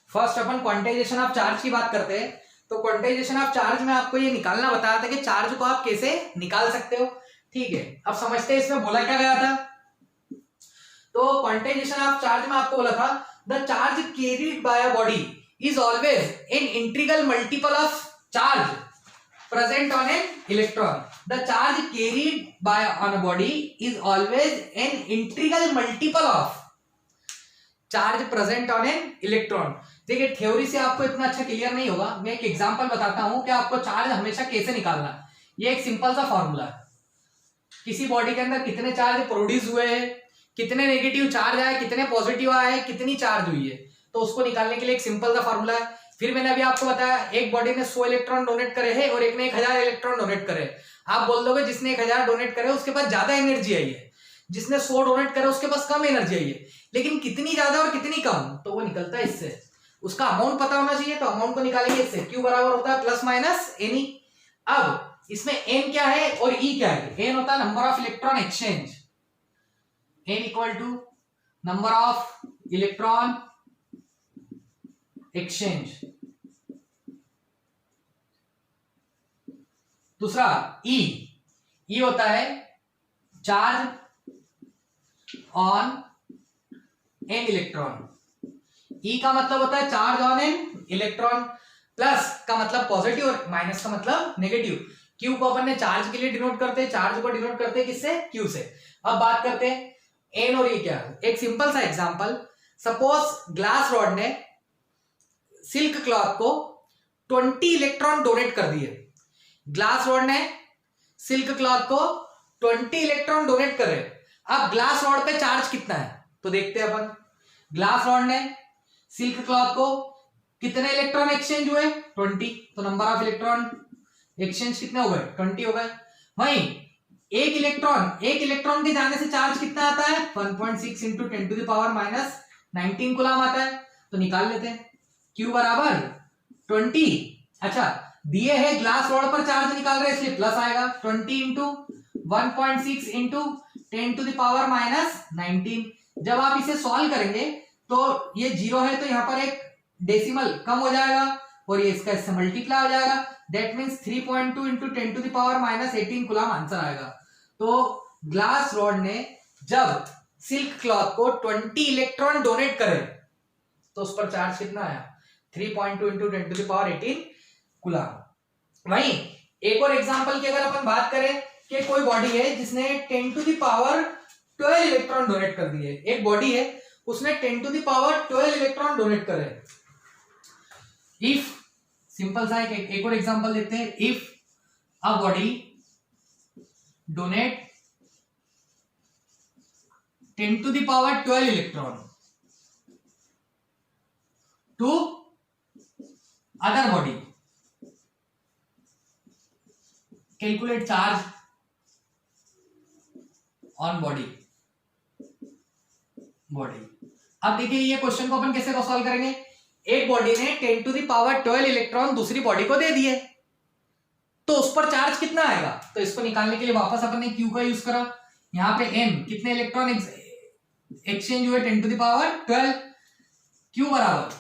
First upon quantization of charge की बात करते हैं। तो क्वांटाइजेशन ऑफ चार्ज में आपको ये निकालना बताया था कि चार्ज को आप कैसे निकाल सकते हो। ठीक है, अब समझते हैं इसमें बोला क्या गया था। तो क्वांटाइजेशन ऑफ चार्ज में आपको बोला था the charge carried bye a body is always an integral multiple of charge present on an electron. The charge carried bye on a body is always an integral multiple of charge present on an electron. देखिए theory से आपको इतना अच्छा clear नहीं होगा, मैं एक example बताता हूं कि आपको चार्ज हमेशा कैसे निकालना। ये एक सिंपल सा फॉर्मूला है, किसी बॉडी के अंदर कितने चार्ज प्रोड्यूस हुए हैं, कितने नेगेटिव चार्ज आए, कितने पॉजिटिव आए, कितनी चार्ज हुई है, तो उसको निकालने के लिए एक सिंपल सा फॉर्मूला है। फिर मैंने अभी आपको बताया एक बॉडी ने 100 इलेक्ट्रॉन डोनेट करे हैं और एक ने 1000 इलेक्ट्रॉन डोनेट करे। आप बोल दोगे जिसने 1000 डोनेट करे उसके पास ज्यादा एनर्जी आई है, जिसने 100 डोनेट करे उसके पास कम एनर्जी आई है, लेकिन कितनी ज्यादा और कितनी कम, तो वो निकलता है इससे। उसका अमाउंट पता होना चाहिए, तो अमाउंट को निकालेंगे इससे। Q बराबर होता है प्लस माइनस एन ई। अब इसमें n क्या है और E क्या है। n होता है number of electron exchange, n equal to number of electron exchange. दूसरा E होता है charge on an electron. E का मतलब होता है charge on an electron, plus का मतलब पॉजिटिव और माइनस का मतलब नेगेटिव। क्यू को अपन ने चार्ज के लिए डिनोट करते हैं, चार्ज को डिनोट करते हैं किससे, क्यू से। अब बात करते हैं एन और ई क्या है। एक सिंपल सा एग्जांपल, सपोज ग्लास रॉड ने सिल्क क्लॉथ को 20 इलेक्ट्रॉन डोनेट कर दिए। ग्लास रॉड ने सिल्क क्लॉथ को 20 इलेक्ट्रॉन डोनेट करे। अब ग्लास रॉड पे चार्ज कितना है तो देखते हैं अपन। ग्लास रॉड ने सिल्क क्लॉथ को कितने इलेक्ट्रॉन एक्सचेंज हुए, 20, तो नंबर ऑफ इलेक्ट्रॉन एक्सचेंज कितने हो गए, 20 हो गए। वहीं एक इलेक्ट्रॉन के जाने से चार्ज कितना आता है, 1.6 into 10 to the power minus 19 coulomb आता है। तो निकाल लेते हैं, Q बराबर 20। अच्छा, दिए है ग्लास रॉड पर चार्ज निकाल रहे हैं इसलिए प्लस आएगा, 20 into 1.6 into 10 to the power minus 19। जब आप इसे सॉल्व करेंगे तो ये 0 है तो यहाँ पर एक डेसिमल कम हो जाएगा और ये इससे मल्टीप्लाई हो जाएगा। That means 3.2 into 10 to the power minus 18 coulomb answer आएगा। तो ग्लास रॉड ने जब सिल्क क्लॉथ को 20 इलेक्ट्रॉन डोनेट करे तो उस पर चार्ज कितना आया, 3.2 into 10 to the power 18 coulomb. वहीं एक और एग्जांपल की अगर अपन बात करें कि कोई बॉडी है जिसने 10 to the power 12 electron donate कर दिए। एक बॉडी है उसने 10 to the power 12 electron donate करे। इफ सिंपल सा एक और एग्जांपल देखते हैं। If a body donate 10 to the power 12 electron to other body, calculate charge on body. अब देखिए ये क्वेश्चन को अपन कैसे सॉल्व करेंगे। एक बॉडी ने 10 टू द पावर 12 इलेक्ट्रॉन दूसरी बॉडी को दे दिए तो उस पर चार्ज कितना आएगा, तो इसको निकालने के लिए वापस अपन ने क्यू का यूज करा। यहाँ पे एम कितने इलेक्ट्रॉन एक्सचेंज हुए, 10 टू द पावर 12। क्यू बराबर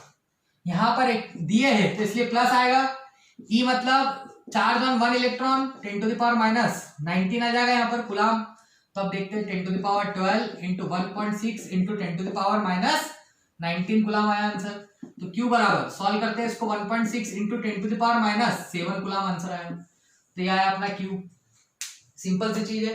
यहां पर एक दिए है तो इसलिए प्लस आएगा। ई मतलब charge on 1 electron 10 to the power minus 19 आ जाएगा यहाँ पर कूलम। तो अब देखते हैं 10 to the power 12 into 1.6 into 10 to the power minus 19 coulomb आया आंसर। तो Q बराबर सॉल्व करते हैं इसको 1.6 into 10 to the power minus 7 coulomb answer आया। तो यह आया अपना Q। सिंपल सी चीज है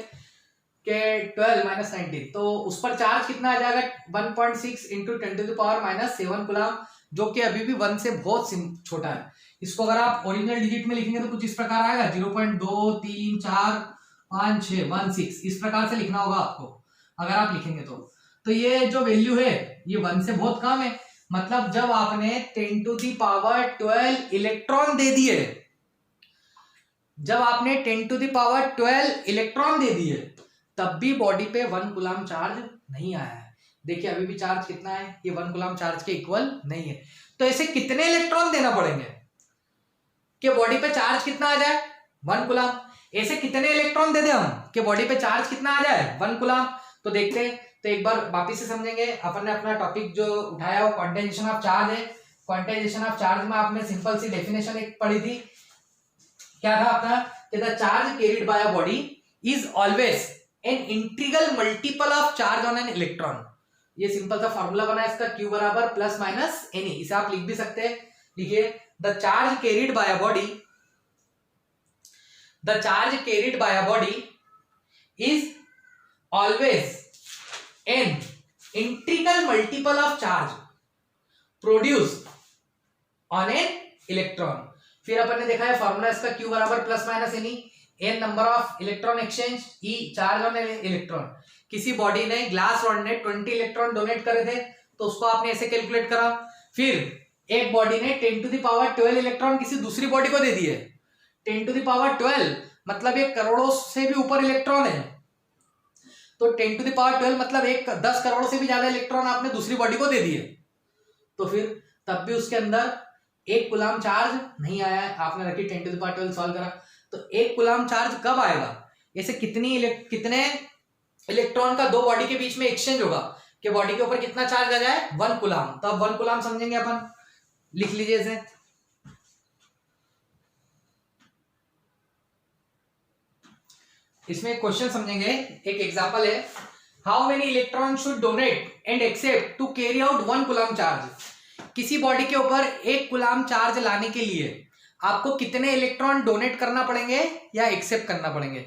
कि 12 माइनस 19 तो उस पर चार्ज कितना आ जाएगा, 1.6 into 10 to the power minus 7 coulomb, जो कि अभी भी 1 से बहुत छोटा है। इसको अगर आप ओरिजिनल डिजिट में लिखेंगे तो कुछ इस प्रकार आएगा, 0.2345616 इस प्रकार से लिखना होगा आपको अगर आप लिखेंगे तो ये जो वैल्यू है ये 1 से बहुत कम है। मतलब जब आपने 10 टू द पावर 12 इलेक्ट्रॉन दे दिए, जब आपने 10 टू द पावर 12 इलेक्ट्रॉन दे दिए तब भी बॉडी पे 1 कूलम चार्ज नहीं आया है। देखिए अभी भी चार्ज कितना है, ये 1 कूलम चार्ज के इक्वल नहीं है। तो ऐसे कितने इलेक्ट्रॉन देना पड़ेंगे कि बॉडी पे चार्ज कितना आ जाए, 1 कूलम। ऐसे कितने इलेक्ट्रॉन दे दे हम कि बॉडी पे चार्ज कितना आ जाए, 1 कूलम। तो देखते हैं, तो एक बार वापिस से समझेंगे। अपन ने अपना टॉपिक जो उठाया वो क्वांटाइजेशन ऑफ चार्ज है। क्वांटाइजेशन ऑफ चार्ज में आपने सिंपल सी डेफिनेशन एक पढ़ी थी, क्या था अपना, कि the charge carried by a body is always an integral multiple of charge on an electron. ये सिंपल सा फॉर्मूला बना है इसका, Q बराबर प्लस माइनस एनी। इसे आप लिख भी सकते हैं, लिखिए the charge carried by a body, the charge carried by a body is always an integral multiple of charge produced on an electron. फिर अपन ने देखा है फॉर्मूला इसका, Q बराबर plus minus n e, n number of electron exchange, E charge on electron. किसी body ने, glass rod ने 20 इलेक्ट्रॉन डोनेट करे थे तो उसको आपने ऐसे कैलकुलेट करा। फिर एक बॉडी ने 10 टू द पावर 12 इलेक्ट्रॉन किसी दूसरी बॉडी को दे दिए। 10 टू द पावर 12 मतलब एक करोड़ों से भी ऊपर इलेक्ट्रॉन है। तो 10 टू द पावर 12 मतलब एक 10 करोड़ से भी ज्यादा इलेक्ट्रॉन आपने दूसरी बॉडी को दे दिए। तो फिर तब भी उसके अंदर 1 कूलम चार्ज नहीं आया है। आपने रखी 10 टू द पावर 12 सॉल्व करा तो 1 कूलम चार्ज कब आएगा, ऐसे कितने इलेक्ट्रॉन का दो बॉडी के बीच में एक्सचेंज होगा कि बॉडी के ऊपर कितना चार्ज आ जाए, 1 कूलम। तो अब 1 कूलम समझेंगे अपन, लिख लीजिए इसे। इसमें क्वेश्चन समझेंगे। एक एग्जांपल है how many electron should donate and accept to carry out 1 coulomb charge. किसी बॉडी के ऊपर 1 कूलम चार्ज लाने के लिए आपको कितने इलेक्ट्रॉन डोनेट करना पड़ेंगे या एक्सेप्ट करना पड़ेंगे।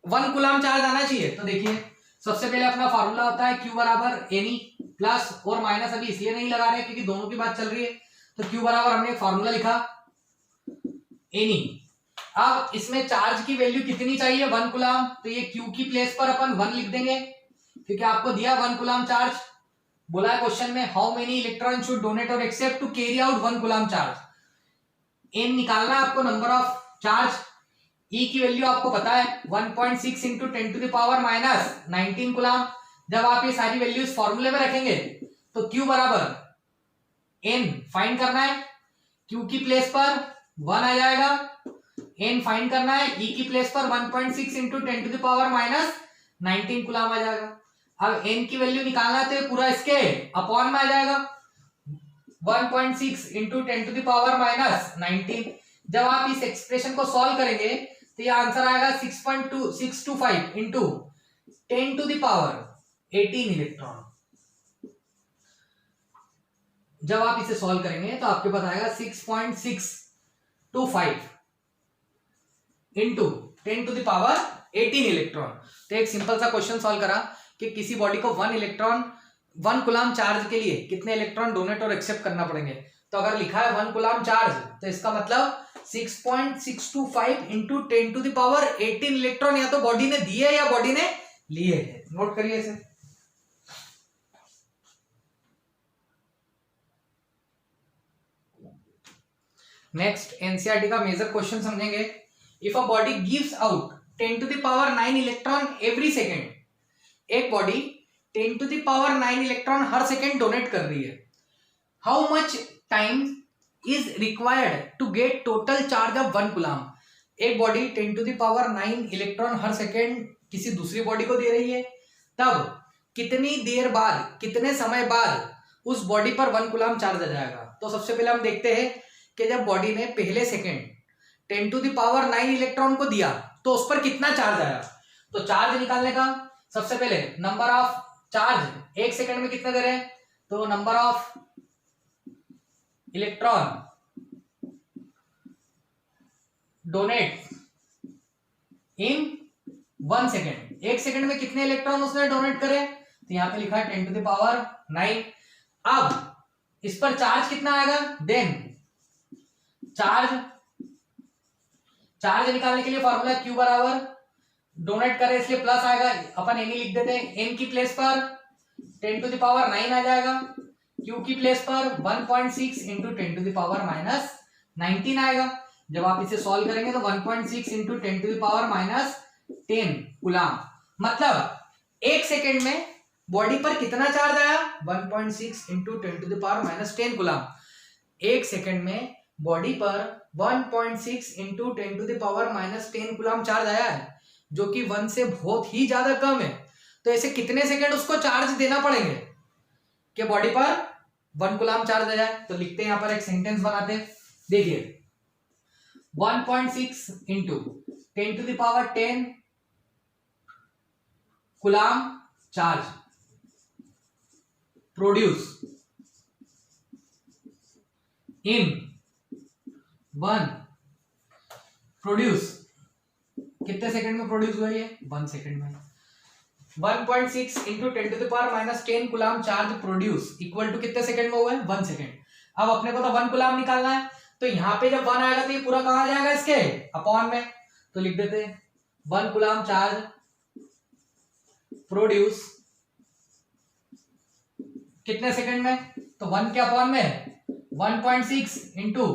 1 कूलम चार्ज आना चाहिए। तो देखिए सबसे पहले अपना फार्मूला होता है Q बराबर एनी प्लस और माइनस, अभी इसलिए नहीं लगा रहे क्योंकि दोनों की बात चल रही है। तो Q बराबर हमने फार्मूला लिखा एनी। अब इसमें चार्ज की वैल्यू कितनी चाहिए 1 कूलम, तो ये Q की प्लेस पर अपन 1 लिख देंगे क्योंकि आपको दिया 1 कूलम चार्ज। बोला है क्वेश्चन में how many electron should donate और accept to carry out 1 coulomb charge. N निकालना है आपको, नंबर ऑफ चार्ज। E की वैल्यू आपको पता है 1.6 into 10 to the power minus 19 coulomb. जब आप ये सारी वैल्यूज फॉर्मूले में रखेंगे तो Q बराबर N फाइंड करना है, Q की प्लेस पर 1 आ जाएगा, N फाइंड करना है, E की प्लेस पर 1.6 into 10 to the power minus 19 coulomb आ जाएगा। अब N की वैल्यू निकालना है तो पूरा इसके अपॉन में आ जाएगा 1.6 into 10 to the power minus 19। जब आप इस एक्सप्रेशन को सॉल्व करेंगे तो ये आंसर आएगा 6.2625 into 10 to the power 18 electron. जब आप इसे सॉल्व करेंगे तो आपके पास आएगा 6.625 into 10 to the power 18 electron. तो एक सिंपल सा क्वेश्चन सॉल्व करा कि किसी बॉडी को 1 कूलम चार्ज के लिए कितने इलेक्ट्रॉन डोनेट और एक्सेप्ट करना पड़ेंगे। तो अगर लिखा है 1 कूलम चार्ज तो इसका मतलब 6.625 into 10 to the power 18 electron या तो बॉडी ने दिए या बॉडी ने लिए हैं। नोट करिए इसे। नेक्स्ट एनसीईआरटी का मेजर क्वेश्चन समझेंगे। If a body gives out 10 to the power 9 electron every second, एक body 10 to the power 9 electron हर सेकेंड डोनेट कर रही है, how much time is required to get total charge of 1 coulomb. एक body 10 to the power 9 electron हर second किसी दूसरी body को दे रही है, तब कितनी देर बाद, कितने समय बाद उस बॉडी पर 1 कूलम चार्ज आ जाएगा। तो सबसे पहले हम देखते हैं कि जब बॉडी ने पहले second 10 to the power 9 electron को दिया तो उस पर कितना चार्ज आया। तो चार्ज निकालने का सबसे पहले नंबर ऑफ चार्ज एक सेकेंड में कितने दे रहे हैं, तो number of electron donate in 1 second, एक सेकेंड में कितने इलेक्ट्रॉन उसने डोनेट करे, तो यहां पे लिखा है 10 टू द पावर 9। अब इस पर चार्ज कितना आएगा, देन चार्ज निकालने के लिए फॉर्मूला Q बराबर डोनेट करे इसलिए प्लस आएगा, अपन एन लिख देते हैं। एन की प्लेस पर 10 टू द पावर 9 आ जाएगा, Q की प्लेस पर 1.6 into 10 to the power minus 19 आएगा। जब आप इसे सॉल्व करेंगे तो 1.6 into 10 to the power minus 10 coulomb, मतलब एक सेकेंड में बॉडी पर कितना चार्ज आया 1.6 into 10 to the power minus 10 coulomb. एक सेकेंड में बॉडी पर 1.6 into 10 to the power minus 10 coulomb charge आया है, जो कि 1 से बहुत ही ज्यादा कम है। तो ऐसे कितने सेकेंड उसको चार्ज देना पड़ेंगे कि बॉडी पर 1 कूलम चार्ज आ जाए। तो लिखते हैं यहां पर एक सेंटेंस बनाते हैं। देखिए 1.6 into 10 to the power 10 coulomb charge produce in 1, produce कितने सेकंड में प्रोड्यूस हुआ ये 1 सेकंड में। 1.6 into 10 to the power minus 10 coulomb charge produce equal to कितने सेकंड में हुआ है 1 सेकंड। अब अपने को तो 1 कूलम निकालना है, तो यहां पे जब 1 आएगा तो ये पूरा कहां आ जाएगा इसके अपॉन में, तो लिख देते हैं 1 कूलम चार्ज प्रोड्यूस कितने सेकंड में, तो 1 के अपॉन में 1.6 into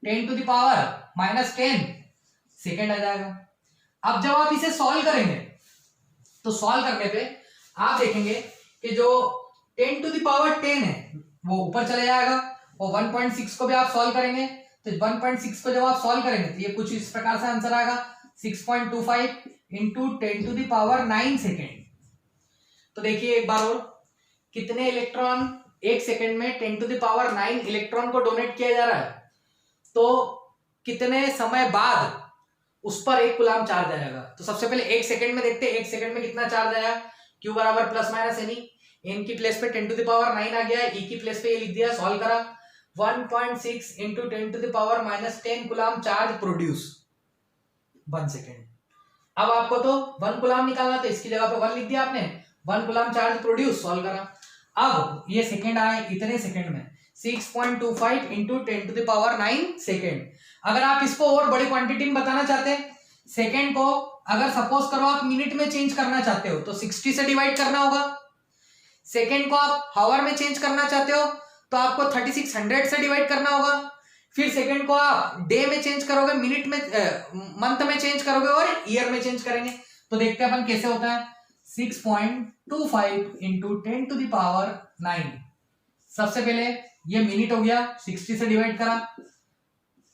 10 to the power minus 10 second आ जाएगा। अब जब आप इसे सॉल्व करेंगे तो सॉल्व करने पे आप देखेंगे कि जो 10 टू द पावर 10 है वो ऊपर चले जाएगा, और 1.6 को भी आप सॉल्व करेंगे तो 1.6 को जब आप सॉल्व करेंगे तो ये कुछ इस प्रकार से आंसर आएगा 6.25 into 10 to the power 9 second. तो देखिए एक बार और, कितने इलेक्ट्रॉन एक सेकेंड में 10 टू द पावर 9 इलेक्ट्रॉन को डोनेट किया जा रहा है, तो कितने समय बाद उस पर 1 कूलम चार्ज आएगा। तो सबसे पहले एक सेकंड में देखते हैं एक सेकंड में कितना चार्ज आया, Q बराबर प्लस माइनस एनी, एन की प्लेस पे 10 टू द पावर 9 आ गया, ई की प्लेस पे ये लिख दिया, सॉल्व करा, 1.6 into 10 to the power minus 10 coulomb charge produce 1 second. अब आपको तो 1 कूलम निकालना, तो इसकी जगह पे 1 लिख दिया आपने, 1 कूलम चार्ज प्रोड्यूस, सॉल्व करा। अब ये सेकेंड आए, इतने सेकेंड में 6.25 into 10 to the power 9 second. अगर आप इसको और बड़ी क्वांटिटी में बताना चाहते हैं, सेकेंड को अगर सपोज करो आप मिनट में चेंज करना चाहते हो तो 60 से डिवाइड करना होगा। सेकेंड को आप हावर में चेंज करना चाहते हो तो आपको 3600 से डिवाइड करना होगा। फिर सेकेंड को आप डे में चेंज करोगे, मिनट में मंथ में चेंज करोगे और ईयर में चेंज करेंगे। तो देखते हैं अपन कैसे होता है। 6.25 इंटू 10 टू द पावर 9, सबसे पहले ये मिनट हो गया, 60 से डिवाइड करा।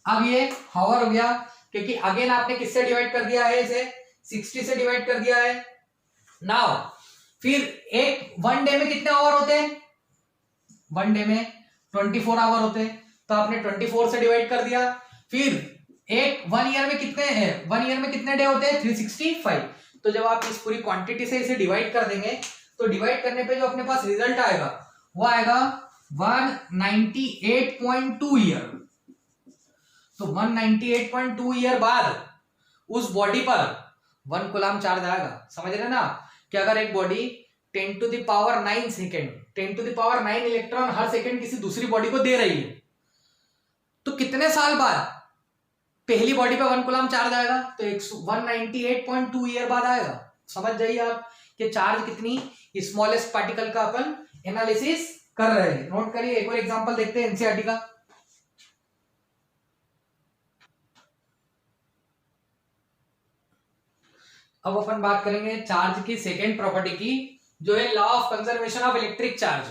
अब ये हावर हो गया, क्योंकि अगेन आपने किससे डिवाइड कर दिया है, इसे 60 से डिवाइड कर दिया है। नाउ फिर एक 1 डे में कितने आवर होते हैं, 1 डे में 24 आवर होते हैं, तो आपने 24 से डिवाइड कर दिया। फिर एक 1 ईयर में कितने हैं, 1 ईयर में कितने डे होते हैं, 365। तो जब आप इस पूरी क्वांटिटी से इसे डिवाइड कर देंगे तो डिवाइड करने पे जो अपने पास रिजल्ट आएगा वो आएगा 198.2 ईयर। तो 198.2 ईयर बाद उस बॉडी पर 1 कूलम चार्ज आएगा। समझ रहे ना कि अगर एक body 10 to the power 9 second, 10 to the power 9 electron हर सेकेंड किसी दूसरी बॉडी को दे रही है, तो कितने साल बाद पहली बॉडी पे 1 कूलम चार्ज आएगा, तो 198.2 ईयर बाद आएगा। समझ जाइए आप कि चार्ज कितनी स्मॉलेस्ट पार्टिकल का अपन एनालिसिस कर रहे हैं। नोट करिए, एक और एग्जांपल देखते हैं एनसीईआरटी का। अब अपन बात करेंगे चार्ज की सेकेंड प्रॉपर्टी की, जो है law of conservation of electric charge.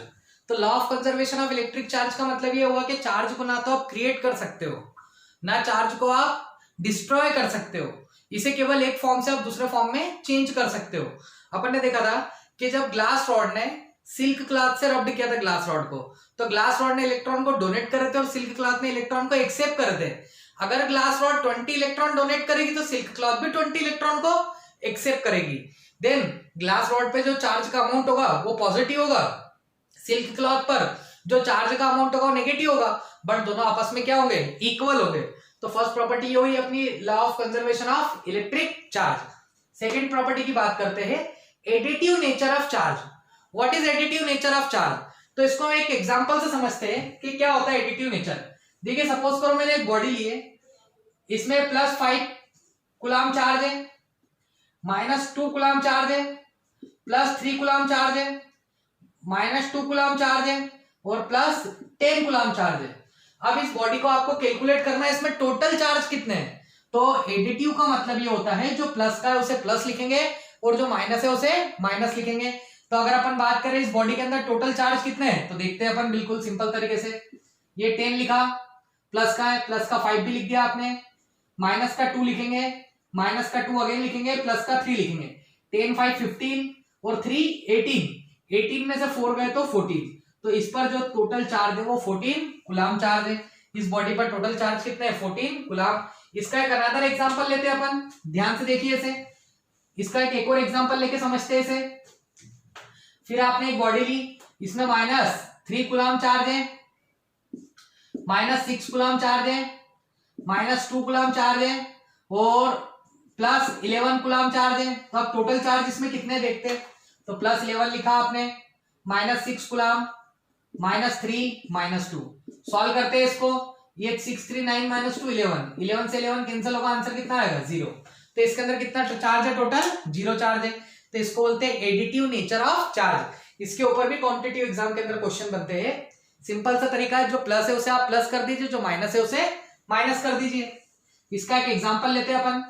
तो law of conservation of electric charge का मतलब ये हुआ कि चार्ज को ना तो आप क्रिएट कर सकते हो, ना चार्ज को आप डिस्ट्रॉय कर सकते हो, इसे केवल एक फॉर्म से आप दूसरे फॉर्म में चेंज कर सकते हो। अपन ने देखा था कि जब ग्लास रॉड ने सिल्क क्लॉथ से रब्ड किया था ग्लास रॉड को, तो ग्लास रॉड ने इलेक्ट्रॉन को डोनेट करे थे और सिल्क क्लॉथ ने इलेक्ट्रॉन को एक्सेप्ट करे थे। अगर ग्लास रॉड 20 इलेक्ट्रॉन डोनेट करेगी तो सिल्क क्लॉथ भी 20 इलेक्ट्रॉन को एक्सेप्ट करेगी। देन ग्लास रॉड पे जो चार्ज का अमाउंट होगा वो पॉजिटिव होगा, सिल्क क्लॉथ पर जो चार्ज का अमाउंट होगा वो नेगेटिव होगा, बट दोनों आपस में क्या होंगे, इक्वल होंगे। तो फर्स्ट प्रॉपर्टी ये हुई अपनी law of conservation of electric charge. Second property की बात करते हैं, additive nature of charge. What is additive nature of charge? तो इसको हम एक एग्जांपल से समझते हैं कि क्या होता है एडिटिव नेचर। देखिए सपोज करो मैंने एक बॉडी ली है, इसमें +5 कूलम चार्ज है, -2 कूलम चार्ज है, +3 कूलम चार्ज है, -2 कूलम चार्ज है और +10 कूलम चार्ज है। अब इस बॉडी को आपको कैलकुलेट करना है, इसमें टोटल चार्ज कितने हैं। तो एडिटिव का मतलब ये होता है जो प्लस का है उसे प्लस लिखेंगे और जो माइनस है उसे माइनस लिखेंगे। तो अगर अपन बात करें इस बॉडी के अंदर टोटल चार्ज कितने हैं, तो देखते हैं अपन बिल्कुल सिंपल तरीके से। ये 10 लिखा, प्लस का है, प्लस का 5 भी लिख दिया आपने, माइनस का 2 लिखेंगे, माइनस का 2 अगेन लिखेंगे, प्लस का 3 लिखेंगे। 10 5 15 और 3 18, 18 में से 4 गए तो 14। तो इस पर जो टोटल चार्ज है वो 14 कूलम चार्ज है। इस बॉडी पर टोटल चार्ज कितने हैं, 14 कूलम। इसका एक अनदर एग्जांपल लेते हैं अपन, ध्यान से देखिए इसे। इसका एक और एग्जांपल लेके समझते हैं इसे। फिर आपने एक बॉडी ली, इसमें -3 कूलम चार्ज है, -6 कूलम चार्ज है, -2 कूलम चार्ज है और +11 कूलम चार्ज है। तो अब टोटल चार्ज इसमें कितने देखते हैं, तो +11 लिखा आपने, -6 कूलम, -3 -2। सॉल्व करते हैं इसको, ये 6 3 9 -2 11, 11 से 11 कैंसिल होगा, आंसर कितना आएगा 0। तो इसके अंदर कितना चार्ज है, टोटल 0 चार्ज है। तो इसको बोलते हैं एडिटिव नेचर ऑफ चार्ज। इसके ऊपर भी कॉम्पिटिटिव एग्जाम के अंदर क्वेश्चन बनते हैं। सिंपल सा तरीका है, जो प्लस है उसे आप प्लस कर दीजिए, जो माइनस है उसे माइनस कर दीजिए। इसका एक एग्जांपल लेते हैं अपन।